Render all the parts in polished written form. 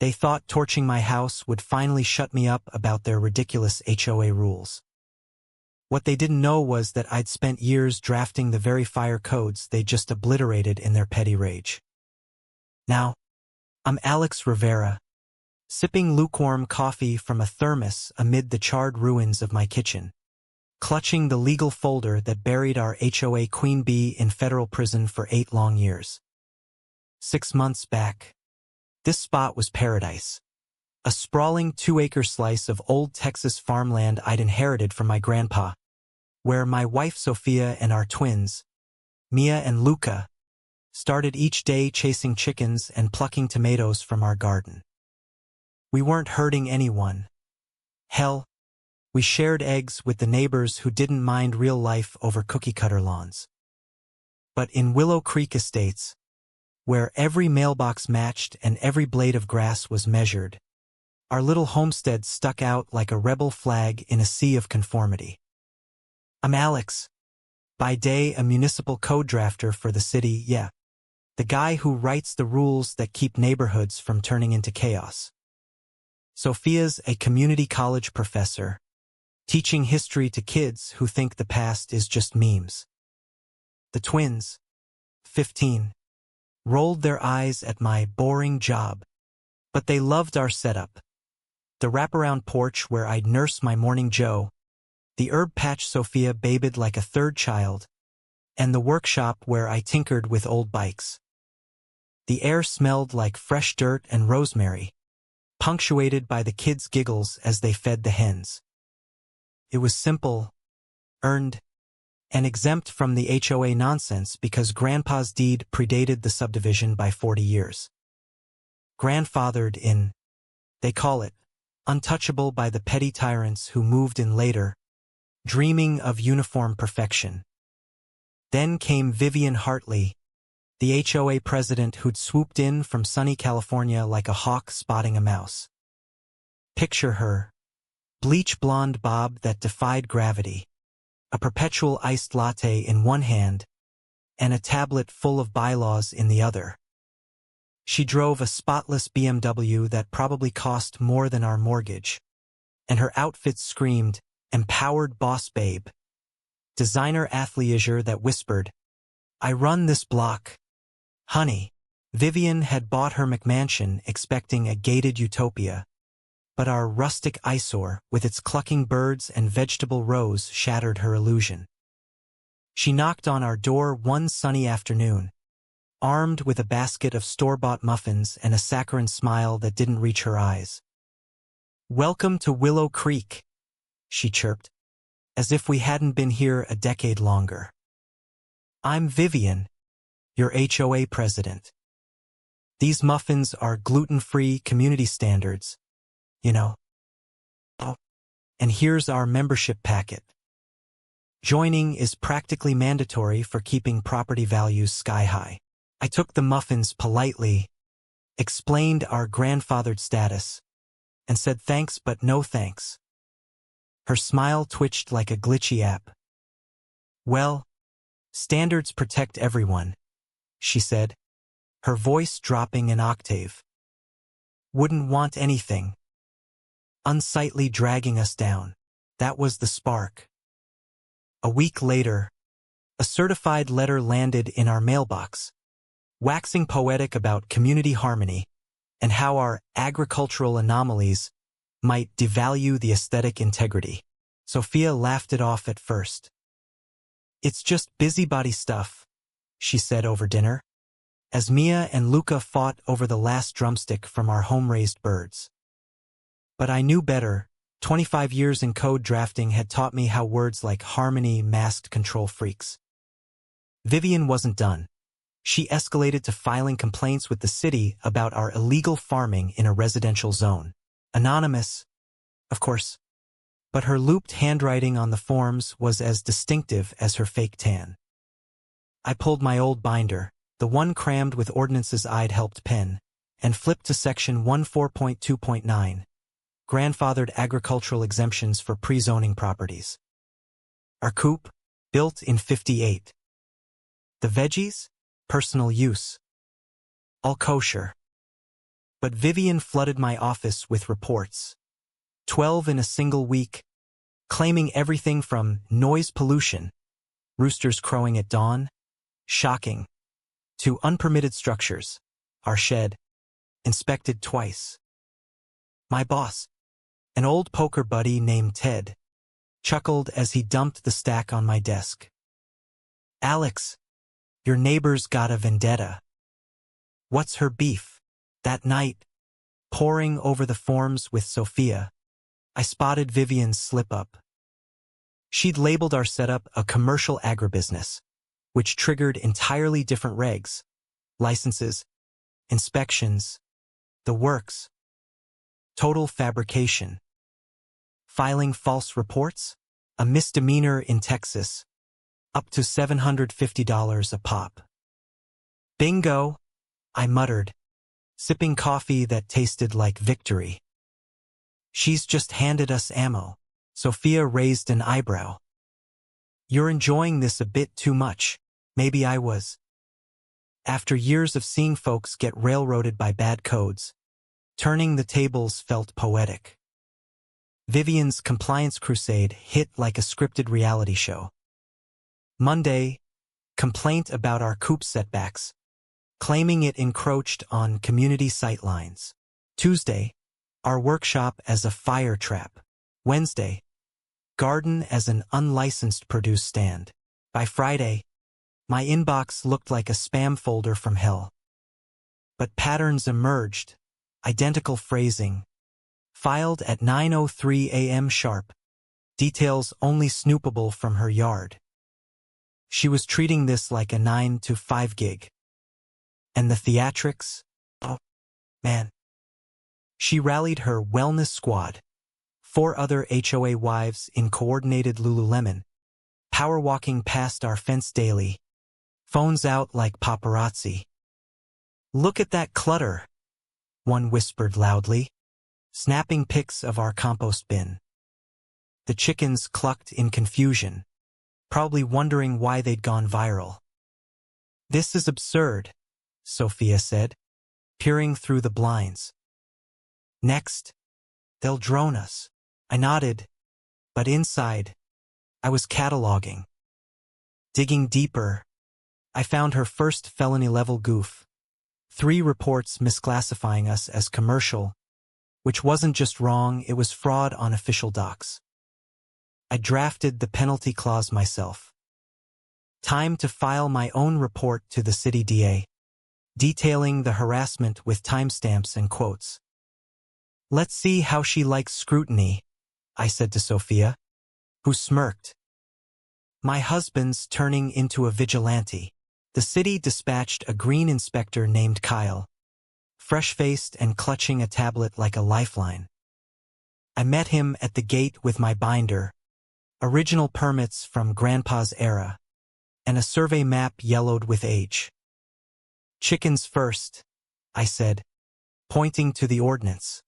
They thought torching my house would finally shut me up about their ridiculous HOA rules. What they didn't know was that I'd spent years drafting the very fire codes they just obliterated in their petty rage. Now, I'm Alex Rivera, sipping lukewarm coffee from a thermos amid the charred ruins of my kitchen, clutching the legal folder that buried our HOA queen bee in federal prison for 8 long years. 6 months back, this spot was paradise. A sprawling 2-acre slice of old Texas farmland I'd inherited from my grandpa, where my wife Sophia and our twins, Mia and Luca, started each day chasing chickens and plucking tomatoes from our garden. We weren't hurting anyone. Hell, we shared eggs with the neighbors who didn't mind real life over cookie-cutter lawns. But in Willow Creek Estates, where every mailbox matched and every blade of grass was measured, our little homestead stuck out like a rebel flag in a sea of conformity. I'm Alex. By day, a municipal code drafter for the city, yeah. The guy who writes the rules that keep neighborhoods from turning into chaos. Sophia's a community college professor, teaching history to kids who think the past is just memes. The twins, 15, rolled their eyes at my boring job, but they loved our setup. The wraparound porch where I'd nurse my morning Joe, the herb patch Sophia babied like a third child, and the workshop where I tinkered with old bikes. The air smelled like fresh dirt and rosemary, punctuated by the kids' giggles as they fed the hens. It was simple, earned, and exempt from the HOA nonsense because Grandpa's deed predated the subdivision by 40 years. Grandfathered in, they call it, untouchable by the petty tyrants who moved in later, dreaming of uniform perfection. Then came Vivian Hartley, the HOA president who'd swooped in from sunny California like a hawk spotting a mouse. Picture her, bleach blonde bob that defied gravity, a perpetual iced latte in one hand, and a tablet full of bylaws in the other. She drove a spotless BMW that probably cost more than our mortgage, and her outfit screamed, empowered boss babe. Designer athleisure that whispered, I run this block. Honey, Vivian had bought her McMansion expecting a gated utopia, but our rustic eyesore with its clucking birds and vegetable rows shattered her illusion. She knocked on our door one sunny afternoon, armed with a basket of store-bought muffins and a saccharine smile that didn't reach her eyes. Welcome to Willow Creek, she chirped, as if we hadn't been here a decade longer. I'm Vivian, your HOA president. These muffins are gluten-free community standards, you know. Oh, and here's our membership packet. Joining is practically mandatory for keeping property values sky-high. I took the muffins politely, explained our grandfathered status, and said thanks but no thanks. Her smile twitched like a glitchy app. Well, standards protect everyone, she said, her voice dropping an octave. Wouldn't want anything unsightly dragging us down. That was the spark. A week later, a certified letter landed in our mailbox, waxing poetic about community harmony and how our agricultural anomalies might devalue the aesthetic integrity. Sophia laughed it off at first. It's just busybody stuff, she said over dinner, as Mia and Luca fought over the last drumstick from our home-raised birds. But I knew better. 25 years in code drafting had taught me how words like harmony masked control freaks. Vivian wasn't done. She escalated to filing complaints with the city about our illegal farming in a residential zone. Anonymous, of course, but her looped handwriting on the forms was as distinctive as her fake tan. I pulled my old binder, the one crammed with ordinances I'd helped pen, and flipped to section 14.2.9, grandfathered agricultural exemptions for pre-zoning properties. Our coop, built in '58. The veggies, personal use. All kosher. But Vivian flooded my office with reports. 12 in a single week, claiming everything from noise pollution, roosters crowing at dawn, shocking, to unpermitted structures, our shed, inspected twice. My boss, an old poker buddy named Ted, chuckled as he dumped the stack on my desk. Alex, your neighbor's got a vendetta. What's her beef? That night, poring over the forms with Sophia, I spotted Vivian's slip-up. She'd labeled our setup a commercial agribusiness, which triggered entirely different regs, licenses, inspections, the works. Total fabrication. Filing false reports? A misdemeanor in Texas, up to $750 a pop. Bingo, I muttered, sipping coffee that tasted like victory. She's just handed us ammo. Sophia raised an eyebrow. You're enjoying this a bit too much. Maybe I was. After years of seeing folks get railroaded by bad codes, turning the tables felt poetic. Vivian's compliance crusade hit like a scripted reality show. Monday, complaint about our coop setbacks, claiming it encroached on community sightlines. Tuesday, our workshop as a fire trap. Wednesday, garden as an unlicensed produce stand. By Friday, my inbox looked like a spam folder from hell. But patterns emerged, identical phrasing, filed at 9:03 a.m. sharp, details only snoopable from her yard. She was treating this like a 9 to 5 gig. And the theatrics? Oh, man. She rallied her wellness squad, 4 other HOA wives in coordinated Lululemon, power walking past our fence daily, phones out like paparazzi. Look at that clutter, one whispered loudly, snapping pics of our compost bin. The chickens clucked in confusion, probably wondering why they'd gone viral. This is absurd, Sophia said, peering through the blinds. Next, they'll drone us. I nodded, but inside, I was cataloging. Digging deeper, I found her first felony-level goof. 3 reports misclassifying us as commercial, which wasn't just wrong, it was fraud on official docs. I drafted the penalty clause myself. Time to file my own report to the city DA, detailing the harassment with timestamps and quotes. Let's see how she likes scrutiny, I said to Sophia, who smirked. My husband's turning into a vigilante. The city dispatched a green inspector named Kyle, fresh-faced and clutching a tablet like a lifeline. I met him at the gate with my binder, original permits from Grandpa's era, and a survey map yellowed with age. Chickens first, I said, pointing to the ordnance.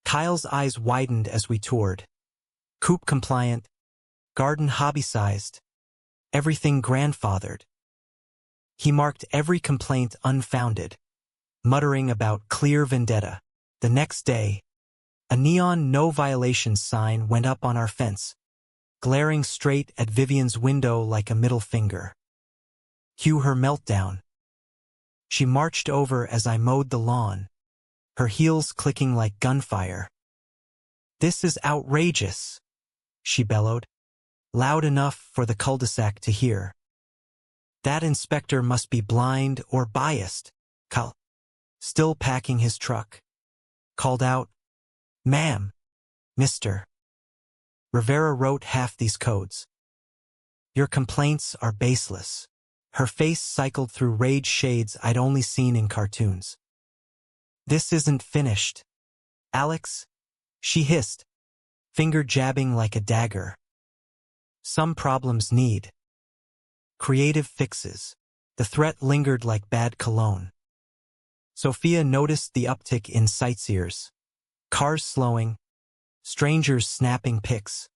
Kyle's eyes widened as we toured. Coop compliant, garden hobby-sized, everything grandfathered. He marked every complaint unfounded, muttering about clear vendetta. The next day, a neon no violations sign went up on our fence, glaring straight at Vivian's window like a middle finger. Cue her meltdown. She marched over as I mowed the lawn, her heels clicking like gunfire. This is outrageous, she bellowed, loud enough for the cul-de-sac to hear. That inspector must be blind or biased. Kyle, still packing his truck, called out, Ma'am, Mr. Rivera wrote half these codes. Your complaints are baseless. Her face cycled through rage shades I'd only seen in cartoons. This isn't finished. Alex, she hissed, finger jabbing like a dagger. Some problems need creative fixes. The threat lingered like bad cologne. Sophia noticed the uptick in sightseers. Cars slowing, strangers snapping pics,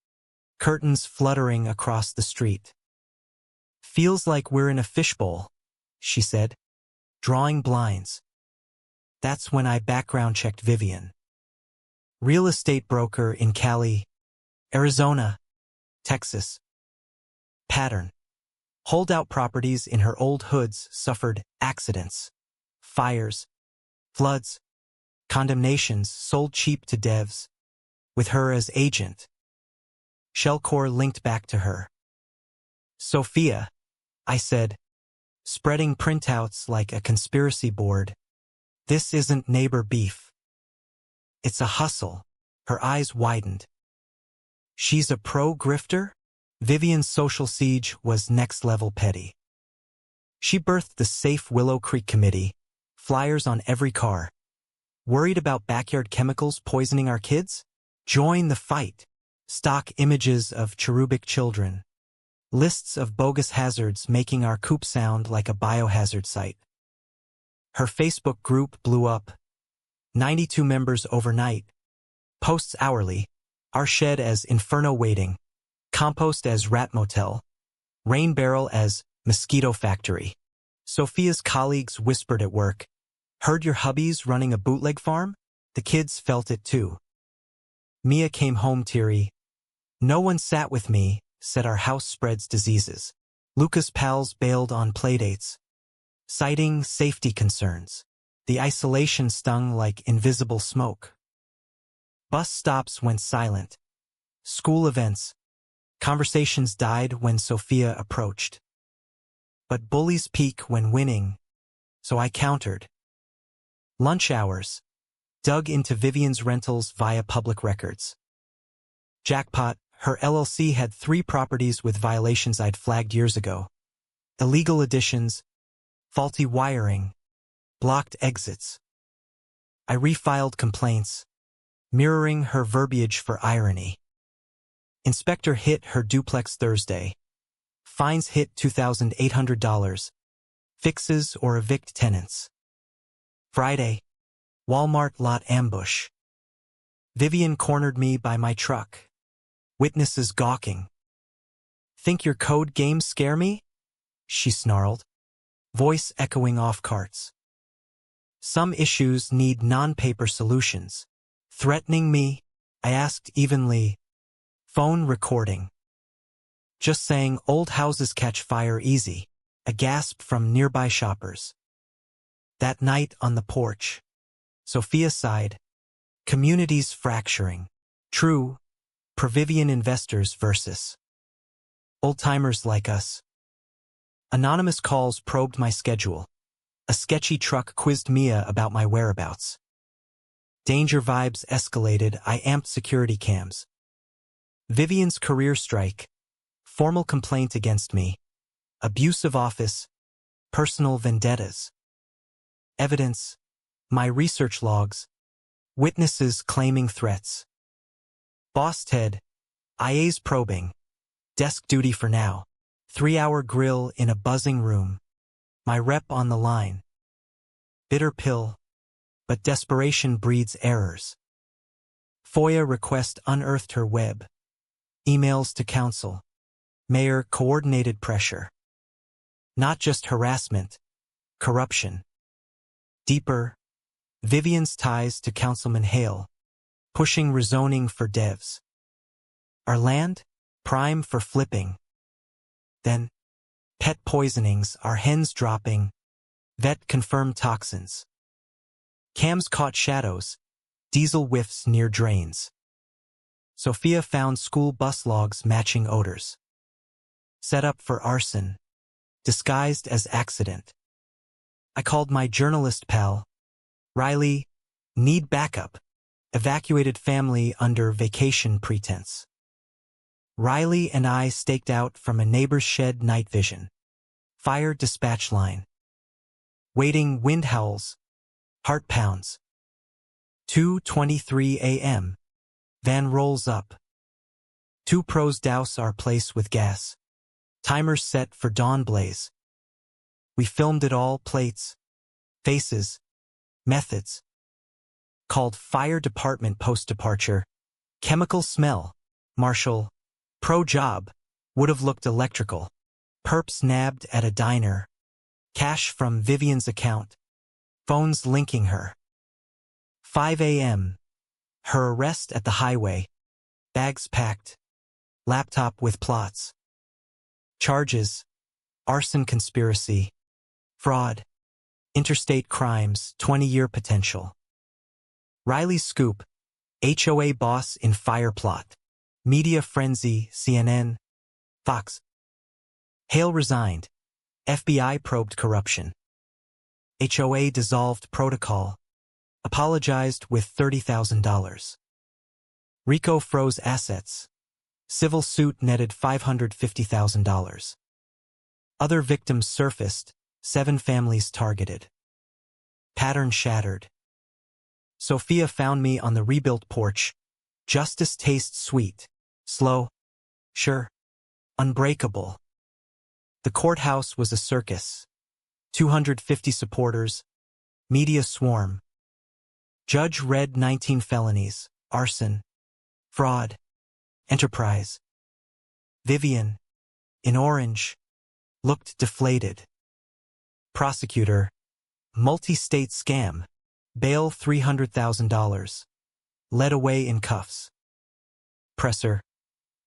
curtains fluttering across the street. Feels like we're in a fishbowl, she said, drawing blinds. That's when I background checked Vivian. Real estate broker in Cali, Arizona, Texas. Pattern. Holdout properties in her old hoods suffered accidents, fires, floods, condemnations, sold cheap to devs, with her as agent. Shellcore linked back to her. Sophia, I said, spreading printouts like a conspiracy board. This isn't neighbor beef. It's a hustle. Her eyes widened. She's a pro-grifter? Vivian's social siege was next-level petty. She birthed the Safe Willow Creek Committee, flyers on every car. Worried about backyard chemicals poisoning our kids? Join the fight. Stock images of cherubic children. Lists of bogus hazards making our coop sound like a biohazard site. Her Facebook group blew up. 92 members overnight. Posts hourly. Our shed as Inferno Waiting. Compost as Rat Motel. Rain Barrel as Mosquito Factory. Sophia's colleagues whispered at work. Heard your hubby's running a bootleg farm? The kids felt it too. Mia came home teary. No one sat with me, said our house spreads diseases. Luca's pals bailed on playdates, citing safety concerns. The isolation stung like invisible smoke. Bus stops went silent. School events. Conversations died when Sophia approached. But bullies peak when winning, so I countered. Lunch hours. Dug into Vivian's rentals via public records. Jackpot, her LLC had 3 properties with violations I'd flagged years ago. Illegal additions, faulty wiring, blocked exits. I refiled complaints, mirroring her verbiage for irony. Inspector hit her duplex Thursday. Fines hit $2,800. Fixes or evict tenants. Friday, Walmart lot ambush. Vivian cornered me by my truck. Witnesses gawking. Think your code games scare me? She snarled, voice echoing off carts. Some issues need non-paper solutions. Threatening me? I asked evenly. Phone recording. Just saying old houses catch fire easy. A gasp from nearby shoppers. That night on the porch. Sophia sighed. Communities fracturing. True. Provivian investors versus old-timers like us. Anonymous calls probed my schedule. A sketchy truck quizzed Mia about my whereabouts. Danger vibes escalated. I amped security cams. Vivian's career strike. Formal complaint against me. Abusive office. Personal vendettas. Evidence. My research logs. Witnesses claiming threats. Boss Ted. IA's probing. Desk duty for now. 3-hour grill in a buzzing room. My rep on the line. Bitter pill. But desperation breeds errors. FOIA request unearthed her web. Emails to council. Mayor coordinated pressure. Not just harassment. Corruption. Deeper. Vivian's ties to Councilman Hale. Pushing rezoning for devs. Our land? Prime for flipping. Then, pet poisonings, our hens dropping. Vet confirmed toxins. Cams caught shadows. Diesel whiffs near drains. Sophia found school bus logs matching odors. Set up for arson. Disguised as accident. I called my journalist pal. Riley, need backup. Evacuated family under vacation pretense. Riley and I staked out from a neighbor's shed night vision. Fire dispatch line. Waiting wind howls. Heart pounds. 2:23 a.m. Van rolls up. 2 pros douse our place with gas. Timers set for dawn blaze. We filmed it all, plates, faces, methods. Called fire department post-departure. Chemical smell. Marshall. Pro job. Would have looked electrical. Perps nabbed at a diner. Cash from Vivian's account. Phones linking her. 5 a.m. Her arrest at the highway. Bags packed. Laptop with plots. Charges: arson, conspiracy, fraud, interstate crimes, 20-year potential. Riley's scoop: HOA boss in fire plot. Media frenzy, CNN, Fox. Hale resigned. FBI probed corruption. HOA dissolved protocol. Apologized with $30,000. RICO froze assets. Civil suit netted $550,000. Other victims surfaced, 7 families targeted. Pattern shattered. Sophia found me on the rebuilt porch. Justice tastes sweet, slow, sure, unbreakable. The courthouse was a circus. 250 supporters. Media swarm. Judge read 19 felonies: arson, fraud, enterprise. Vivian, in orange, looked deflated. Prosecutor: multi-state scam. Bail $300,000. Led away in cuffs. Presser: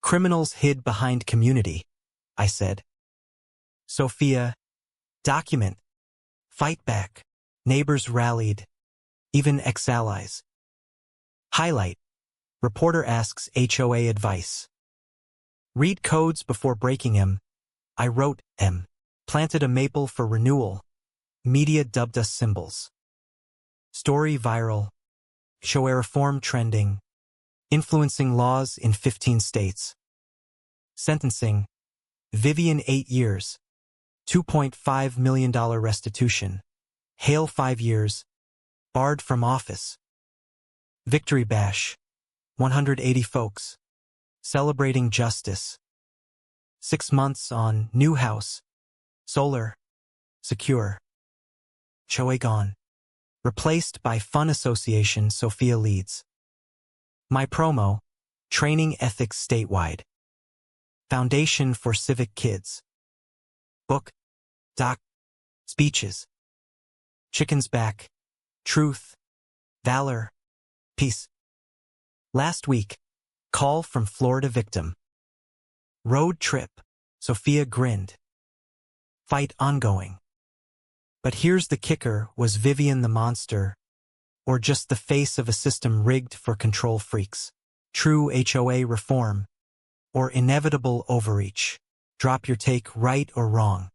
criminals hid behind community, I said. Sophia: document. Fight back. Neighbors rallied. Even ex-allies. Highlight: reporter asks HOA advice. Read codes before breaking them. I wrote them. Planted a maple for renewal. Media dubbed us symbols. Story viral. HOA reform trending. Influencing laws in 15 states. Sentencing: Vivian 8 years. $2.5 million restitution. Hale 5 years. Barred from office. Victory bash. 180 folks. Celebrating justice. 6 months on new house. Solar. Secure. HOA gone. Replaced by Fun Association. Sophia leads. My promo: training ethics statewide. Foundation for Civic Kids. Book, doc, speeches. Chickens back. Truth, valor, peace. Last week, call from Florida victim. Road trip. Sophia grinned. Fight ongoing. But here's the kicker: was Vivian the monster, or just the face of a system rigged for control freaks? True HOA reform, or inevitable overreach? Drop your take, right or wrong.